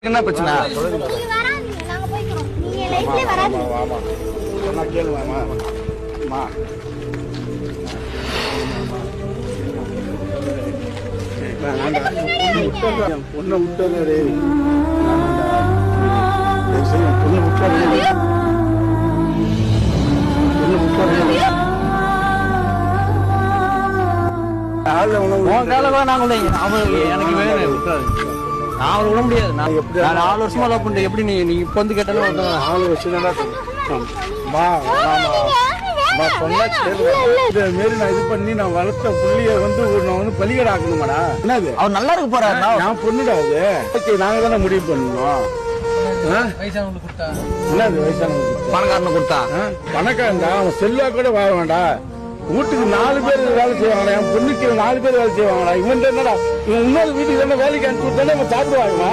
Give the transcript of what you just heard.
என்ன பிரச்சனை? பொண்ணை விட்டு எனக்கு வேணும். நான் அவரை விட முடியாது. நான் 4 வருஷமா லவ் பண்றேன். எப்படி நீ இப்ப வந்து கேட்டாலும் 4 வருஷம் நான் இது பண்ணி நான் வளர்த்த புள்ளிய வந்து நான் வந்து பலிகடை ஆக்கணுமாடா? என்னது அவர் நல்லா இருக்க போறாரு. நான் பொண்ணுடா அது. ஓகே, நாங்க தானே முடிவு பண்ணணும். என்னது வயசானவங்க பணக்காரனை கொடுத்தா பணக்காரன்டா, அவன் செல்வா கூட வாழ வேண்டாம். வீட்டுக்கு 4 பேர் வேலை செய்வாங்களா? என் பொண்ணுக்கு 4 பேர் வேலை செய்வாங்களா? இவன் என்னடா, இவன் இன்னொரு வீட்டுக்கு தானே வேலைக்கு அனுப்பிச்சு விட்டானே இவன் சாப்பிடுவாங்க.